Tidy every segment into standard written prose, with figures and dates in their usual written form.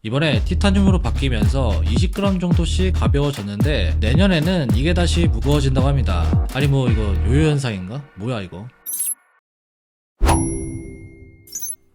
이번에 티타늄으로 바뀌면서 20g 정도씩 가벼워졌는데 내년에는 이게 다시 무거워진다고 합니다. 아니 뭐 이거 요요 현상인가? 뭐야 이거?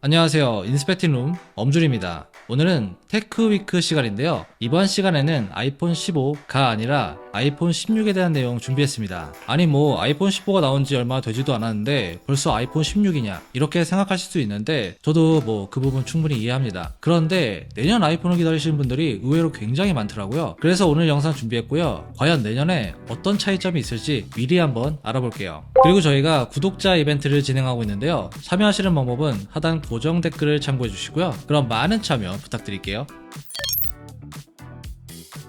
안녕하세요. 인스펙팅룸 엄준입니다. 오늘은 테크위크 시간인데요. 이번 시간에는 아이폰 15가 아니라 아이폰 16에 대한 내용 준비했습니다. 아니 뭐 아이폰 15가 나온 지 얼마 되지도 않았는데 벌써 아이폰 16이냐 이렇게 생각하실 수 있는데 저도 뭐 그 부분 충분히 이해합니다. 그런데 내년 아이폰을 기다리시는 분들이 의외로 굉장히 많더라고요. 그래서 오늘 영상 준비했고요. 과연 내년에 어떤 차이점이 있을지 미리 한번 알아볼게요. 그리고 저희가 구독자 이벤트를 진행하고 있는데요. 참여하시는 방법은 하단 고정 댓글을 참고해 주시고요. 그럼 많은 참여 부탁드릴게요.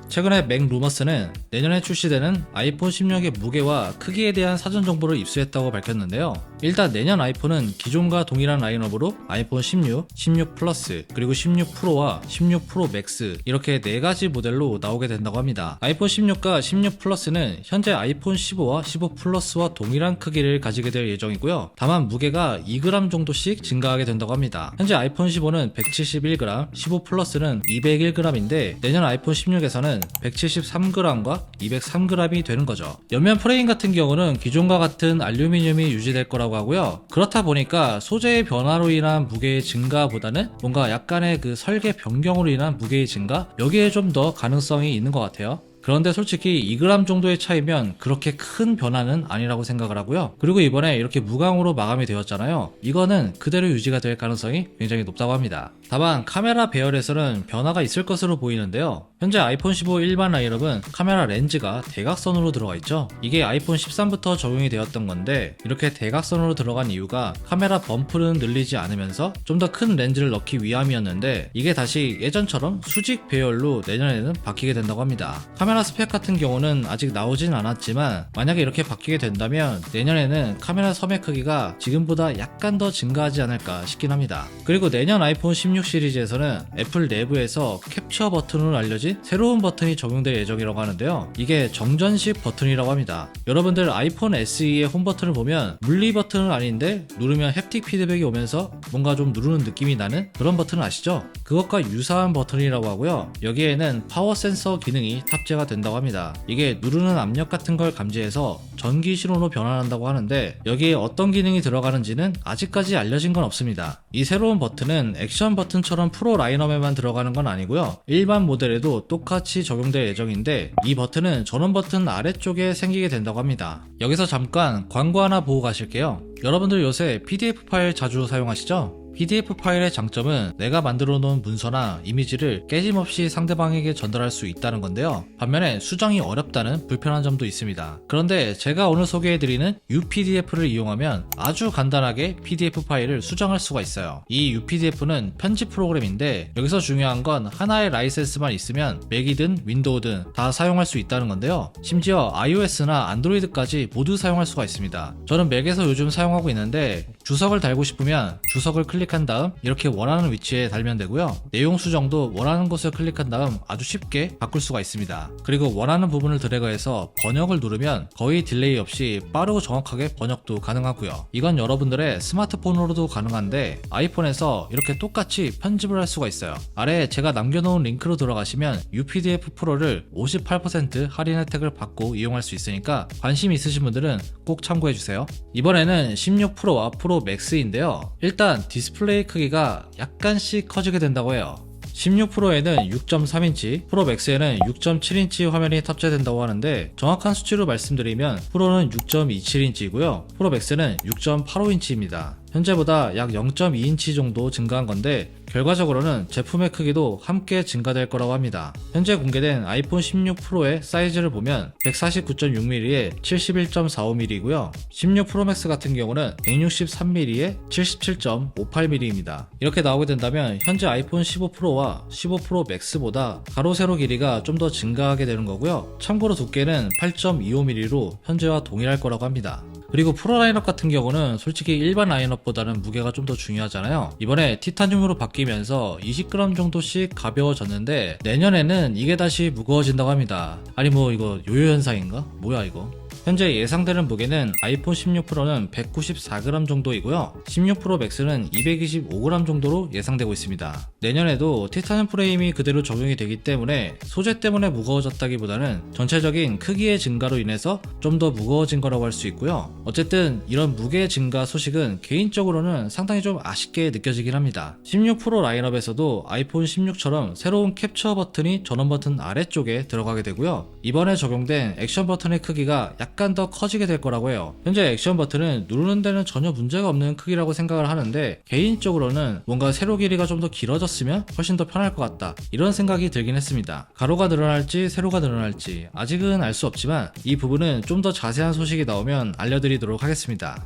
최근에 맥루머스는 내년에 출시되는 아이폰 16의 무게와 크기에 대한 사전 정보를 입수했다고 밝혔는데요. 일단 내년 아이폰은 기존과 동일한 라인업으로 아이폰 16, 16 플러스, 그리고 16 프로와 16 프로 맥스 이렇게 4가지 모델로 나오게 된다고 합니다. 아이폰 16과 16 플러스는 현재 아이폰 15와 15 플러스와 동일한 크기를 가지게 될 예정이고요. 다만 무게가 2g 정도씩 증가하게 된다고 합니다. 현재 아이폰 15는 171g, 15 플러스는 201g인데 내년 아이폰 16에서는 173g과 203g이 되는 거죠. 옆면 프레임 같은 경우는 기존과 같은 알루미늄이 유지될 거라고 하고요. 그렇다 보니까 소재의 변화로 인한 무게의 증가보다는 뭔가 약간의 그 설계 변경으로 인한 무게의 증가? 여기에 좀 더 가능성이 있는 것 같아요. 그런데 솔직히 2g 정도의 차이면 그렇게 큰 변화는 아니라고 생각을 하고요. 그리고 이번에 이렇게 무광으로 마감이 되었잖아요. 이거는 그대로 유지가 될 가능성이 굉장히 높다고 합니다. 다만 카메라 배열에서는 변화가 있을 것으로 보이는데요. 현재 아이폰 15 일반 라인업은 카메라 렌즈가 대각선으로 들어가 있죠. 이게 아이폰 13부터 적용이 되었던 건데 이렇게 대각선으로 들어간 이유가 카메라 범프는 늘리지 않으면서 좀 더 큰 렌즈를 넣기 위함이었는데 이게 다시 예전처럼 수직 배열로 내년에는 바뀌게 된다고 합니다. 카메라 스펙 같은 경우는 아직 나오진 않았지만 만약에 이렇게 바뀌게 된다면 내년에는 카메라 섬의 크기가 지금보다 약간 더 증가하지 않을까 싶긴 합니다. 그리고 내년 아이폰 16 시리즈에서는 애플 내부에서 캡처 버튼으로 알려진 새로운 버튼이 적용될 예정이라고 하는데요. 이게 정전식 버튼이라고 합니다. 여러분들 아이폰 SE의 홈 버튼을 보면 물리 버튼은 아닌데 누르면 햅틱 피드백이 오면서 뭔가 좀 누르는 느낌이 나는 그런 버튼 아시죠? 그것과 유사한 버튼이라고 하고요. 여기에는 파워 센서 기능이 탑재가 된다고 합니다. 이게 누르는 압력 같은 걸 감지해서 전기 신호로 변환한다고 하는데 여기에 어떤 기능이 들어가는지는 아직까지 알려진 건 없습니다. 이 새로운 버튼은 액션 버튼처럼 프로 라인업에만 들어가는 건 아니고요. 일반 모델에도 똑같이 적용될 예정인데 이 버튼은 전원 버튼 아래쪽에 생기게 된다고 합니다. 여기서 잠깐 광고 하나 보고 가실게요. 여러분들 요새 PDF 파일 자주 사용하시죠? PDF 파일의 장점은 내가 만들어 놓은 문서나 이미지를 깨짐없이 상대방에게 전달할 수 있다는 건데요. 반면에 수정이 어렵다는 불편한 점도 있습니다. 그런데 제가 오늘 소개해드리는 UPDF를 이용하면 아주 간단하게 PDF 파일을 수정할 수가 있어요. 이 UPDF는 편집 프로그램인데 여기서 중요한 건 하나의 라이센스만 있으면 맥이든 윈도우든 다 사용할 수 있다는 건데요. 심지어 iOS나 안드로이드까지 모두 사용할 수가 있습니다. 저는 맥에서 요즘 사용하고 있는데 주석을 달고 싶으면 주석을 클릭한 다음 이렇게 원하는 위치에 달면 되고요. 내용 수정도 원하는 곳을 클릭한 다음 아주 쉽게 바꿀 수가 있습니다. 그리고 원하는 부분을 드래그해서 번역을 누르면 거의 딜레이 없이 빠르고 정확하게 번역도 가능하고요. 이건 여러분들의 스마트폰으로도 가능한데 아이폰에서 이렇게 똑같이 편집을 할 수가 있어요. 아래에 제가 남겨놓은 링크로 들어가시면 UPDF 프로를 58% 할인 혜택을 받고 이용할 수 있으니까 관심 있으신 분들은 꼭 참고해주세요. 이번에는 16 프로와 프로 맥스인데요. 일단 디스플레이 크기가 약간씩 커지게 된다고 해요. 16 프로에는 6.3인치, 프로 맥스에는 6.7인치 화면이 탑재된다고 하는데 정확한 수치로 말씀드리면 프로는 6.27인치이고요. 프로 맥스는 6.85인치입니다. 현재보다 약 0.2인치 정도 증가한 건데 결과적으로는 제품의 크기도 함께 증가될 거라고 합니다. 현재 공개된 아이폰 16 프로의 사이즈를 보면 149.6mm에 71.45mm이고요. 16 프로 맥스 같은 경우는 163mm에 77.58mm입니다. 이렇게 나오게 된다면 현재 아이폰 15 프로와 15 프로 맥스보다 가로 세로 길이가 좀 더 증가하게 되는 거고요. 참고로 두께는 8.25mm로 현재와 동일할 거라고 합니다. 그리고 프로 라인업 같은 경우는 솔직히 일반 라인업보다는 무게가 좀 더 중요하잖아요. 이번에 티타늄으로 바뀌면서 20g 정도씩 가벼워졌는데 내년에는 이게 다시 무거워진다고 합니다. 아니 뭐 이거 요요 현상인가? 뭐야 이거? 현재 예상되는 무게는 아이폰 16 프로는 194g 정도이고요. 16 프로 맥스는 225g 정도로 예상되고 있습니다. 내년에도 티타늄 프레임이 그대로 적용이 되기 때문에 소재 때문에 무거워졌다기보다는 전체적인 크기의 증가로 인해서 좀 더 무거워진 거라고 할 수 있고요. 어쨌든 이런 무게 증가 소식은 개인적으로는 상당히 좀 아쉽게 느껴지긴 합니다. 16 프로 라인업에서도 아이폰 16처럼 새로운 캡처 버튼이 전원 버튼 아래쪽에 들어가게 되고요. 이번에 적용된 액션 버튼의 크기가 약간 더 커지게 될 거라고 해요. 현재 액션 버튼은 누르는 데는 전혀 문제가 없는 크기라고 생각을 하는데, 개인적으로는 뭔가 세로 길이가 좀 더 길어졌으면 훨씬 더 편할 것 같다, 이런 생각이 들긴 했습니다. 가로가 늘어날지 세로가 늘어날지 아직은 알 수 없지만 이 부분은 좀 더 자세한 소식이 나오면 알려드리도록 하겠습니다.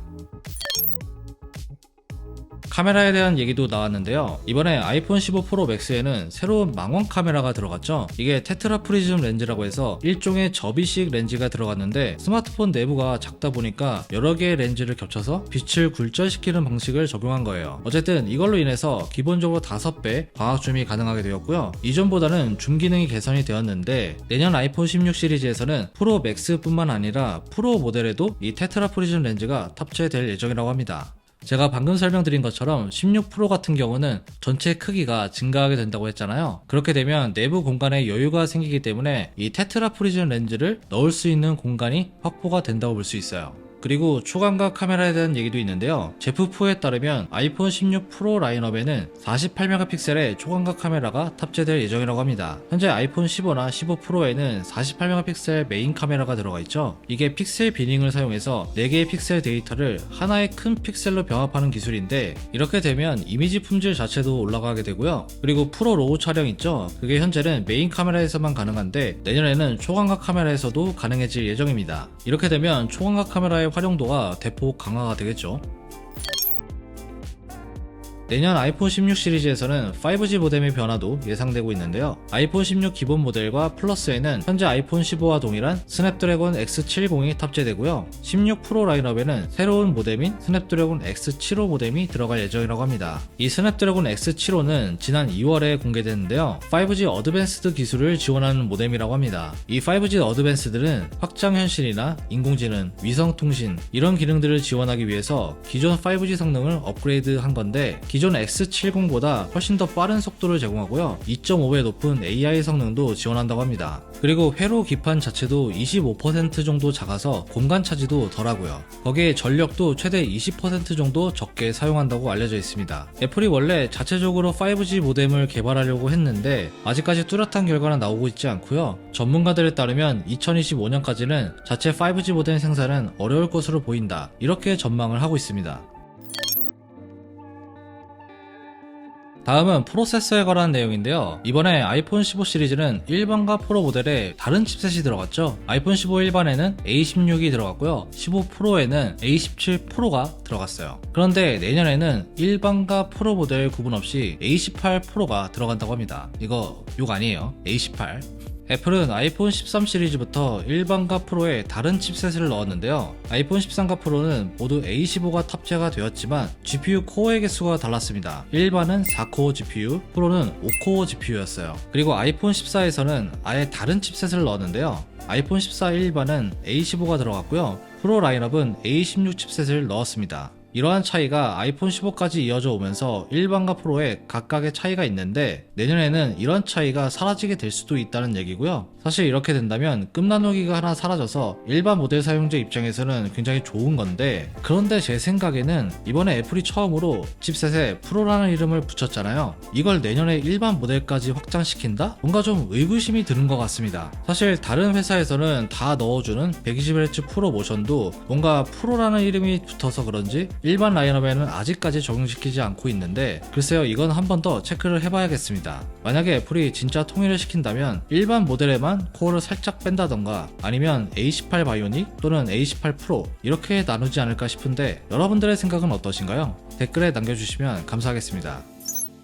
카메라에 대한 얘기도 나왔는데요. 이번에 아이폰 15 프로 맥스에는 새로운 망원 카메라가 들어갔죠. 이게 테트라 프리즘 렌즈라고 해서 일종의 접이식 렌즈가 들어갔는데, 스마트폰 내부가 작다 보니까 여러 개의 렌즈를 겹쳐서 빛을 굴절시키는 방식을 적용한 거예요. 어쨌든 이걸로 인해서 기본적으로 5배 광학 줌이 가능하게 되었고요. 이전보다는 줌 기능이 개선이 되었는데, 내년 아이폰 16 시리즈에서는 프로 맥스뿐만 아니라 프로 모델에도 이 테트라 프리즘 렌즈가 탑재될 예정이라고 합니다. 제가 방금 설명드린 것처럼 16 프로 같은 경우는 전체 크기가 증가하게 된다고 했잖아요. 그렇게 되면 내부 공간에 여유가 생기기 때문에 이 테트라 프리즘 렌즈를 넣을 수 있는 공간이 확보가 된다고 볼 수 있어요. 그리고 초광각 카메라에 대한 얘기도 있는데요. 제프4에 따르면 아이폰 16 프로 라인업에는 48메가픽셀의 초광각 카메라가 탑재될 예정이라고 합니다. 현재 아이폰 15나 15 프로에는 48메가픽셀 메인 카메라가 들어가 있죠. 이게 픽셀 비닝을 사용해서 4개의 픽셀 데이터를 하나의 큰 픽셀로 병합하는 기술인데, 이렇게 되면 이미지 품질 자체도 올라가게 되고요. 그리고 프로 로우 촬영 있죠. 그게 현재는 메인 카메라에서만 가능한데 내년에는 초광각 카메라에서도 가능해질 예정입니다. 이렇게 되면 초광각 카메라의 활용도가 대폭 강화가 되겠죠. 내년 아이폰 16 시리즈에서는 5G 모뎀의 변화도 예상되고 있는데요. 아이폰 16 기본 모델과 플러스에는 현재 아이폰 15와 동일한 스냅드래곤 X70이 탑재되고요. 16 프로 라인업에는 새로운 모뎀인 스냅드래곤 X75 모뎀이 들어갈 예정이라고 합니다. 이 스냅드래곤 X75는 지난 2월에 공개됐는데요. 5G 어드밴스드 기술을 지원하는 모뎀이라고 합니다. 이 5G 어드밴스드는 확장 현실이나 인공지능, 위성통신 이런 기능들을 지원하기 위해서 기존 5G 성능을 업그레이드한 건데, 기존 X70보다 훨씬 더 빠른 속도를 제공하고요. 2.5배 높은 AI 성능도 지원한다고 합니다. 그리고 회로 기판 자체도 25% 정도 작아서 공간 차지도 덜하고요. 거기에 전력도 최대 20% 정도 적게 사용한다고 알려져 있습니다. 애플이 원래 자체적으로 5G 모뎀을 개발하려고 했는데 아직까지 뚜렷한 결과는 나오고 있지 않고요. 전문가들에 따르면 2025년까지는 자체 5G 모뎀 생산은 어려울 것으로 보인다, 이렇게 전망을 하고 있습니다. 다음은 프로세서에 관한 내용인데요. 이번에 아이폰 15 시리즈는 일반과 프로 모델에 다른 칩셋이 들어갔죠. 아이폰 15 일반에는 A16이 들어갔고요. 15 프로에는 A17 프로가 들어갔어요. 그런데 내년에는 일반과 프로 모델 구분 없이 A18 프로가 들어간다고 합니다. 이거 욕 아니에요. A18. 애플은 아이폰 13 시리즈부터 일반과 프로에 다른 칩셋을 넣었는데요. 아이폰 13과 프로는 모두 A15가 탑재가 되었지만 GPU 코어의 개수가 달랐습니다. 일반은 4코어 GPU, 프로는 5코어 GPU였어요. 그리고 아이폰 14에서는 아예 다른 칩셋을 넣었는데요. 아이폰 14 일반은 A15가 들어갔고요. 프로 라인업은 A16 칩셋을 넣었습니다. 이러한 차이가 아이폰 15까지 이어져 오면서 일반과 프로에 각각의 차이가 있는데, 내년에는 이런 차이가 사라지게 될 수도 있다는 얘기고요. 사실 이렇게 된다면 급 나누기가 하나 사라져서 일반 모델 사용자 입장에서는 굉장히 좋은 건데, 그런데 제 생각에는 이번에 애플이 처음으로 칩셋에 프로라는 이름을 붙였잖아요. 이걸 내년에 일반 모델까지 확장시킨다? 뭔가 좀 의구심이 드는 것 같습니다. 사실 다른 회사에서는 다 넣어주는 120Hz 프로 모션도 뭔가 프로라는 이름이 붙어서 그런지 일반 라인업에는 아직까지 적용시키지 않고 있는데, 글쎄요, 이건 한 번 더 체크를 해봐야겠습니다. 만약에 애플이 진짜 통일을 시킨다면 일반 모델에만 코어를 살짝 뺀다던가, 아니면 A18 바이오닉 또는 A18 프로 이렇게 나누지 않을까 싶은데, 여러분들의 생각은 어떠신가요? 댓글에 남겨주시면 감사하겠습니다.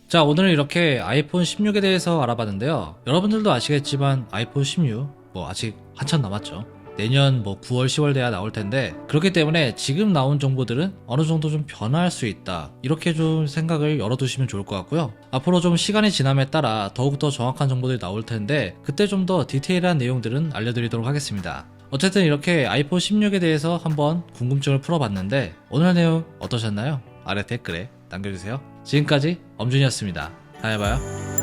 자, 오늘은 이렇게 아이폰 16에 대해서 알아봤는데요. 여러분들도 아시겠지만 아이폰 16 아직 한참 남았죠. 내년 9월 10월 돼야 나올 텐데, 그렇기 때문에 지금 나온 정보들은 어느 정도 좀 변화할 수 있다, 이렇게 좀 생각을 열어두시면 좋을 것 같고요. 앞으로 좀 시간이 지남에 따라 더욱더 정확한 정보들이 나올 텐데, 그때 좀 더 디테일한 내용들은 알려드리도록 하겠습니다. 어쨌든 이렇게 아이폰 16에 대해서 한번 궁금증을 풀어봤는데 오늘 내용 어떠셨나요? 아래 댓글에 남겨주세요. 지금까지 엄준이었습니다. 다음에 봐요.